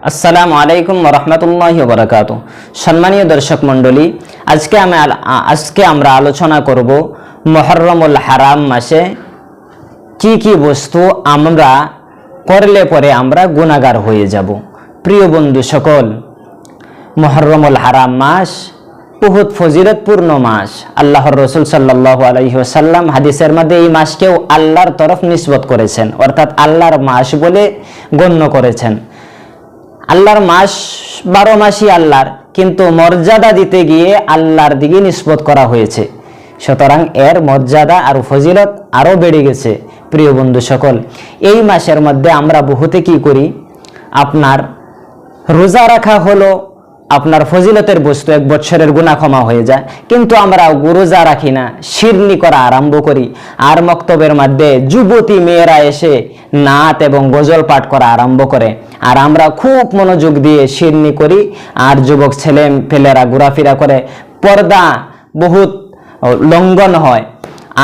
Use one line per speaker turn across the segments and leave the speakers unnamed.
আসসালামু আলাইকুম ওয়া রাহমাতুল্লাহি ওয়া বারাকাতুহু। সম্মানীয় দর্শক মণ্ডলী, আজকে আমরা আলোচনা করব মুহররমুল হারাম মাসে কি কি বস্তু আমরা করলে পরে আমরা গুনাহগার হয়ে যাব। প্রিয় বন্ধু সকল, মুহররমুল হারাম মাস বহুত ফজিলতপূর্ণ মাস। আল্লাহর রাসূল সাল্লাল্লাহু আলাইহি ওয়াসাল্লাম হাদিসের মধ্যে এই মাসকেও আল্লাহর তরফ নিসবত করেছেন, অর্থাৎ আল্লাহর মাস বলে গণ্য করেছেন। আল্লাহর মাস 12 মাসই আল্লাহর, কিন্তু মর্যাদা দিতে গিয়ে আল্লাহর দিকে নিসবত করা হয়েছে, সুতরাং এর মর্যাদা আর ফজিলত আরও বেড়ে গেছে। প্রিয় বন্ধু সকল, এই মাসের মধ্যে আমরা বহুতে কি করি, আপনার রোজা রাখা হলো আপনার ফজিলতের বস্তু, 1 বছরের গুনাহ ক্ষমা হয়ে যায়, কিন্তু আমরা রোজা রাখি না, শিরনি করা আরম্ভ করি। আর মক্তবের মধ্যে যুবতী মেয়েরা এসে নাত এবং গজল পাঠ করা আরম্ভ করে, আর আমরা খুব মনোযোগ দিয়ে শিরনি করি, আর যুবক ছেলে পেলেরা ঘোরাফেরা করে, পর্দা বহুত লঙ্ঘন হয়,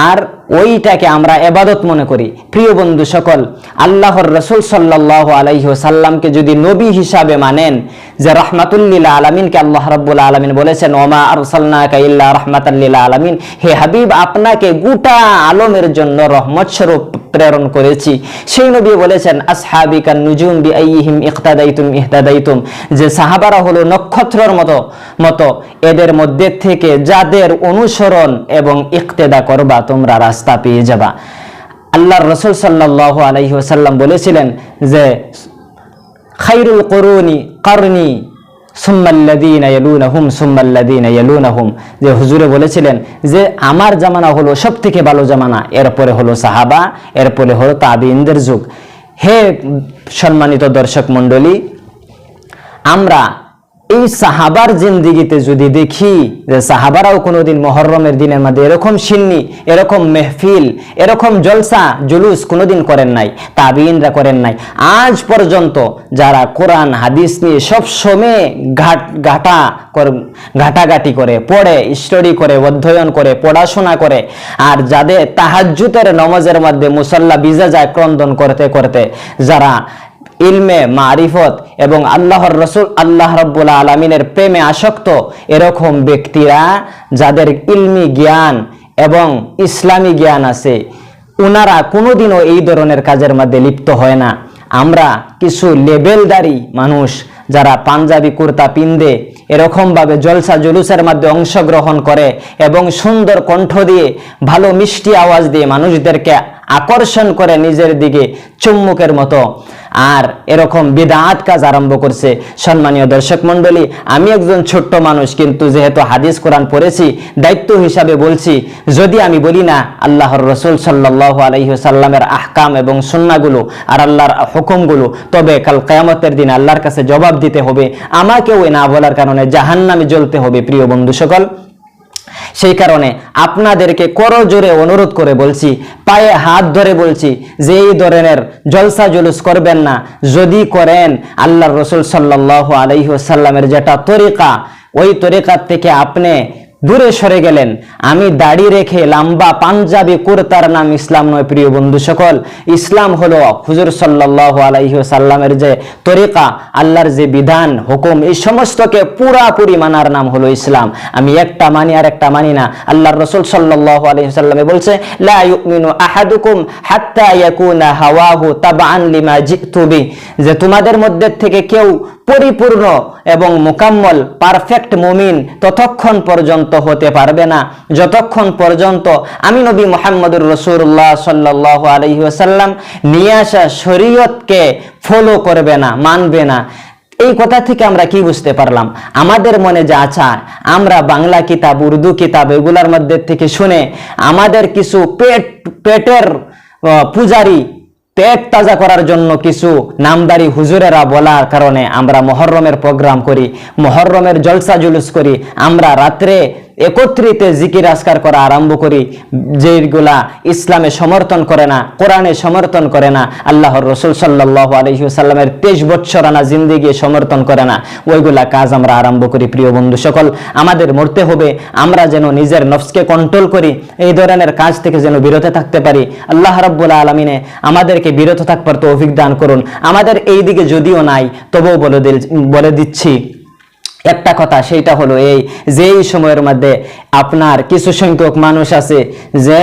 আর ওইটাকে আমরা ইবাদত মনে করি। প্রিয় বন্ধু সকল, আল্লাহর রাসূল সাল্লাল্লাহু আলাইহি ওয়াসাল্লামকে যদি নবী হিসাবে মানেন, যে রাহমাতুল লিল আলামিনকে আল্লাহ রাব্বুল আলামিন বলেছেন ওমা আরসালনাকা ইল্লা রাহমাতাল লিল আলামিন, হে হাবিব আপনাকে গোটা আলমের জন্য রহমত স্বরূপ প্রেরণ করেছি। সেই নবী বলেছেন আসহাবিকান নুজুম বিআইহিম ইক্তাদাইতুম ইহতাদাইতুম, যে সাহাবারা হলো নক্ষত্রের মতো, এদের মধ্যে থেকে যাদের অনুসরণ এবং ইক্তেদা করবা তোমরা রাস্তা পেয়ে যাবা। আল্লাহর রাসূল সাল্লাল্লাহু আলাইহি ওয়াসাল্লাম বলেছিলেন যে খায়রুল কুরুনি কারনি সুম্মাল্লাযীনা ইয়ালুনাহুম সুম্মাল্লাযীনা ইয়ালুনাহুম, যে হুজুরে বলেছিলেন যে আমার জামানা হলো সবথেকে ভালো জামানা, এরপরে হলো সাহাবা, এরপরে হলো তাবিঈনদের যুগ। হে সম্মানিত দর্শক মণ্ডলী, আমরা এই সাহাবার জিন্দেগিতে যদি দেখি যে সাহাবারাও কোনোদিন মুহররমের দিনের মধ্যে এরকম সিন্নি, এরকম মেহফিল, এরকম জলসা জুলুস কোনোদিন করেন নাই, তাবিঈনরা করেন নাই। আজ পর্যন্ত যারা কোরআন হাদিস নিয়ে সবসময় ঘাটাঘাটি করে, পড়ে, স্টাডি করে, অধ্যয়ন করে, পড়াশোনা করে, আর যাদের তাহাজ্জুদের নামাজের মধ্যে মুসাল্লা ভিজে যায় ক্রন্দন করতে করতে, যারা ইলমে মারিফত এবং আল্লাহর রাসূল আল্লাহ রাব্বুল আলামিনের প্রেমে আসক্ত, এরকম ব্যক্তিরা যাদের ইলমি জ্ঞান এবং ইসলামী জ্ঞান আছে, ওনারা কোনোদিনও এই ধরনের কাজের মধ্যে লিপ্ত হয় না। আমরা কিছু লেবেলদারি মানুষ যারা পাঞ্জাবি কুর্তা পিন্দে এরকমভাবে জলসা জুলুসের মধ্যে অংশগ্রহণ করে এবং সুন্দর কণ্ঠ দিয়ে, ভালো মিষ্টি আওয়াজ দিয়ে মানুষদেরকে আকর্ষণ করে নিজের দিকে চুম্বকের মতো, আর এরকম বিদআত কাজ আরম্ভ করছে। সম্মানীয় দর্শক মণ্ডলী, আমি একজন ছোট্ট মানুষ, কিন্তু যেহেতু হাদিস কোরআন পড়েছি, দায়িত্ব হিসাবে বলছি, যদি আমি বলি না আল্লাহর রাসূল সাল্লাল্লাহু আলাইহি ওয়াসাল্লামের আহকাম এবং সুন্নাহগুলো আর আল্লাহর হুকুমগুলো, তবে কাল কিয়ামতের দিন আল্লাহর কাছে জবাব দিতে হবে, আমাকেও না বলার কারণে জাহান্নামে জ্বলতে হবে। প্রিয় বন্ধু সকল, সেই কারণে আপনাদেরকে করজোরে অনুরোধ করে বলছি, পায়ে হাত ধরে বলছি যে এই ধরনের জলসা জুলুস করবেন না। যদি করেন, আল্লাহর রাসূল সাল্লাল্লাহু আলাইহি ওয়াসাল্লামের যেটা তরিকা, ওই তরিকার থেকে আপনি দূরে সরে গেলেন। আমি দাড়ি রেখে লম্বা পাঞ্জাবি কুর্তার নাম ইসলাম নয়। প্রিয় বন্ধু সকল, ইসলাম হলো হুজুর সাল্লাল্লাহু আলাইহি ওয়াসাল্লামের যে তরিকা, আল্লাহর যে বিধান হুকুম, এই সমস্তকে পুরাপুরি মানার নাম হলো ইসলাম। আমি একটা মানি আর একটা মানি না। আল্লাহর রাসূল সাল্লাল্লাহু আলাইহি ওয়াসাল্লামে বলছে লা ইউমিনু আহাদুকুম হাত্তা ইয়াকুনা হাওয়াহু তাবআন লিমা জিতু বি, যে তোমাদের মধ্যে থেকে কেউ পরিপূর্ণ এবং মুকাম্মল পারফেক্ট মুমিন ততক্ষণ পর্যন্ত হতে পারবে না যতক্ষণ পর্যন্ত আমি নবী মুহাম্মদুর রাসূলুল্লাহ সাল্লাল্লাহু আলাইহি ওয়াসাল্লাম নিয়ে আসা শরীয়তকে ফলো করবে না, মানবে না। এই কথা থেকে আমরা কি বুঝতে পারলাম? আমাদের মনে যা আচ্ছা, আমরা বাংলা কিতাব, উর্দু কিতাব এগুলার মধ্যে থেকে শুনে আমাদের কিছু পেটের পূজারি, পেট তাজা করার জন্য কিছু নামদারি হুজুরেরা বলার কারণে আমরা মুহররমের প্রোগ্রাম করি, মুহররমের জলসা জুলুস করি। আমরা রাত্রে একত্রিত জিকির আজকার করা আরম্ভ করি, যেগুলা ইসলামে সমর্থন করে না, কোরআনে সমর্থন করে না, আল্লাহর রাসূল সাল্লাল্লাহু আলাইহি ওয়াসাল্লামের 23 বছরানা জিন্দেগি সমর্থন করে না, ওইগুলা কাজ আমরা আরম্ভ করি। প্রিয় বন্ধু সকল, আমাদের মরতে হবে, আমরা যেন নিজের নফসকে কন্ট্রোল করি, এই ধরনের কাজ থেকে যেন বিরত থাকতে পারি। আল্লাহ রাব্বুল আলামিনে আমাদেরকে বিরত থাকবার তৌফিক দান করুন। আমাদের এই দিকে যদিও নাই, তবুও বলে দিচ্ছি একটা কথা, সেইটা হলো এই যে এই সময়ের মধ্যে আপনার কিছু সংখ্যক মানুষ আছে যে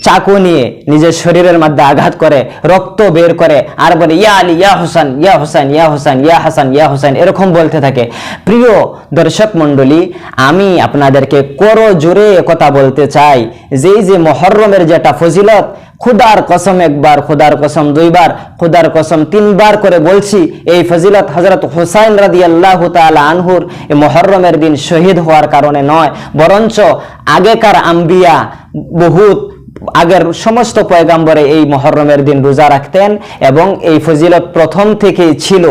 চাকু নিয়ে নিজের শরীরের মধ্যে আঘাত করে, রক্ত বের করে, আর বলে ইয়া আলী, ইয়া হোসেন, ইয়া হোসেন, ইয়া হোসেন, ইয়া হাসান, ইয়া হোসেন, এরকম বলতে থাকে। প্রিয় দর্শক মন্ডলী, আমি আপনাদেরকে করো জোরে কথা বলতে চাই যে এই যে মুহররমের যেটা ফজিলত, খুদার কসম একবার, খুদার কসম দুইবার, খুদার কসম তিনবার করে বলছি, এই ফজিলত হযরত হুসাইন রাদিয়াল্লাহু তাআলা আনহুর এই মুহররমের দিন শহীদ হওয়ার কারণে নয়, বরঞ্চ আগেকার আম্বিয়া, বহুত আগের সমস্ত পয়গাম্বরে এই মুহররমের দিন রোজা রাখতেন এবং এই ফজিলত প্রথম থেকেই ছিল।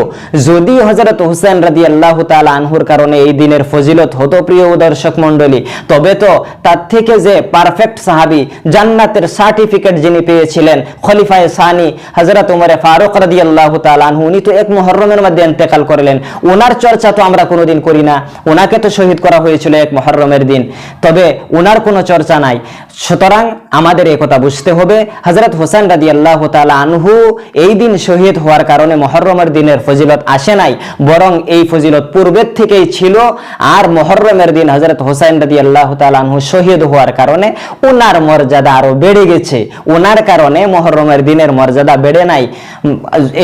যদি হযরত হুসাইন রাদিয়াল্লাহু তাআলা আনহুর কারণে এই দিনের ফজিলত হতো প্রিয় দর্শক মণ্ডলী, তবে তো তার থেকে যে পারফেক্ট সাহাবী, জান্নাতের সার্টিফিকেট যিনি পেয়েছিলেন, খলিফায়ে সানি হযরত ওমর ফারুক রাদিয়াল্লাহু তাআলা আনহু, উনি তো এক মুহররমের মধ্যে ইন্তেকাল করলেন। ওনার চর্চা তো আমরা কোনোদিন করি না, ওনাকে তো শহীদ করা হয়েছিল এক মুহররমের দিন, তবে ওনার কোনো চর্চা নাই। সুতরাং আমাদের এই কথা বুঝতে হবে, হযরত হুসাইন রাদিয়াল্লাহু তাআলা আনহু এই দিন শহীদ হওয়ার কারণে মুহররমের দিনের ফজিলত আসে নাই, বরং এই ফজিলত পূর্বের থেকেই ছিল। আর মুহররমের দিন হযরত হুসাইন রাদিয়াল্লাহু তাআলা আনহু শহীদ হওয়ার কারণে ওনার মর্যাদা আরো বেড়ে গেছে, ওনার কারণে মুহররমের দিনের মর্যাদা বেড়ে নাই।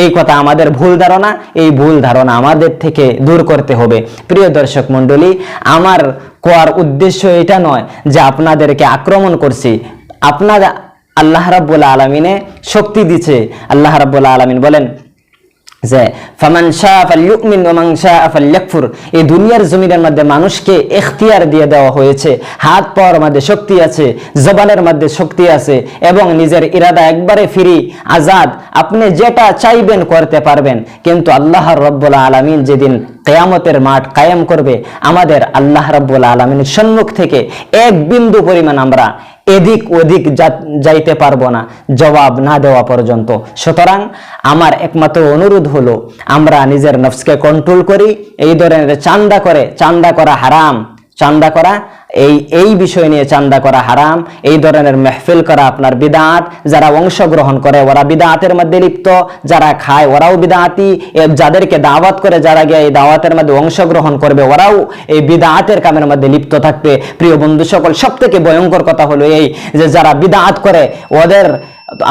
এই কথা আমাদের ভুল ধারণা, এই ভুল ধারণা আমাদের থেকে দূর করতে হবে। প্রিয় দর্শক মণ্ডলী, আমার কোয়ার উদ্দেশ্য এটা নয় যে আপনাদেরকে আক্রমণ করছি, আপনার আল্লাহ রাব্বুল আলামিনে শক্তি দিচ্ছে। আল্লাহ রাব্বুল আলামিন বলেন যে ফামান শাআ ফালইউমিন ওয়া মান শাআ ফালইয়াকফুর, এই দুনিয়ার জমিনের মধ্যে মানুষকে ইখতিয়ার দিয়ে দেওয়া হয়েছে, হাত পাওয়ার মধ্যে শক্তি আছে, জবানের মধ্যে শক্তি আছে এবং নিজের ইরাদা একবারে ফ্রি, আজাদ, আপনি যেটা চাইবেন করতে পারবেন। কিন্তু আল্লাহ রাব্বুল আলামিন যেদিন কিয়ামতের মাঠ কায়েম করবে, আমাদের আল্লাহ রাব্বুল আলামিনের সম্মুখ থেকে এক বিন্দু পরিমাণ আমরা এদিক ওদিক যাইতে পারবো না, জবাব না দেওয়া পর্যন্ত। সুতরাং আমার একমাত্র অনুরোধ হলো, আমরা নিজের নফসকে কন্ট্রোল করি। এই ধরনের চান্দা করা হারাম, চান্দা করা এই বিষয় নিয়ে চান্দা করা হারাম, এই ধরনের মেহফিল করা আপনার বিদআত। যারা অংশগ্রহণ করে ওরা বিদআতের মধ্যে লিপ্ত, যারা খায় ওরাও বিদআতি, যাদেরকে দাওয়াত করে যারা গিয়ে এই দাওয়াতের মধ্যে অংশগ্রহণ করবে ওরাও এই বিদআতের কামের মধ্যে লিপ্ত থাকবে। প্রিয় বন্ধু সকল, সবথেকে ভয়ঙ্কর কথা হলো এই যে যারা বিদআত করে ওদের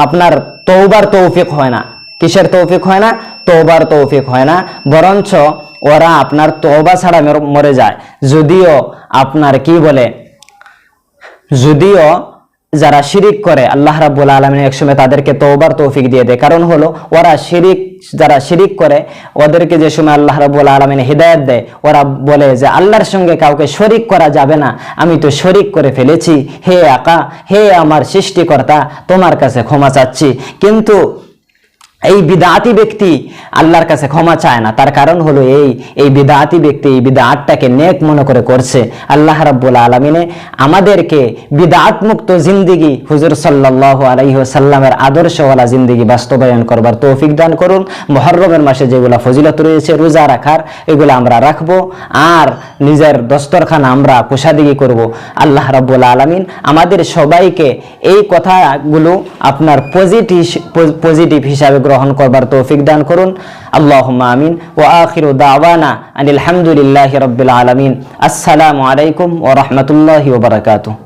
আপনার তওবার তৌফিক হয় না। কিসের তৌফিক হয় না? তওবার তৌফিক হয় না, বরঞ্চ ওরা আপনার তওবা ছাড়া মরে যায়। যদিও আপনার কি বলে, যদিও যারা শিরিক করে আল্লাহ রাব্বুল আলামিন একসময় তাদেরকে তওবার তৌফিক দিয়ে দেয়। কারণ হলো ওরা যারা শিরিক করে ওদেরকে যে সময় আল্লাহ রাব্বুল আলামিন হিদায়াত দেয়, ওরা বলে যে আল্লাহর সঙ্গে কাউকে শরিক করা যাবে না, আমি তো শরিক করে ফেলেছি, হে আকা, হে আমার সৃষ্টিকর্তা, তোমার কাছে ক্ষমা চাচ্ছি। কিন্তু এই বিদআতি ব্যক্তি আল্লাহর কাছে ক্ষমা চায় না। তার কারণ হলো এই বিদআতি ব্যক্তি এই বিদআতটাকে নেক মনে করে করছে। আল্লাহ রাব্বুল আলামিনে আমাদেরকে বিদআত মুক্ত জিন্দেগি, হুজুর সাল্লাল্লাহু আলাইহি ওয়াসাল্লামের আদর্শওয়ালা জিন্দেগি বাস্তবায়ন করবার তৌফিক দান করুন। মুহররমের মাসে যেগুলা ফজিলত রয়েছে রোজা রাখার, এগুলো আমরা রাখবো, আর নিজের দস্তরখানা আমরা কোষাদিগি করব। আল্লাহ রাব্বুল আলামিন আমাদের সবাইকে এই কথাগুলো আপনার পজিটিভ হিসাবে গ্রহণ করবার তৌফিক দান করুন। আল্লাহুম্মা আমিন। ওয়া আখিরু দাওয়ানা আনিল হামদুলিল্লাহি রাব্বিল আলামিন। আসসালামু আলাইকুম ওয়া রাহমাতুল্লাহি ওয়া বারাকাতুহু।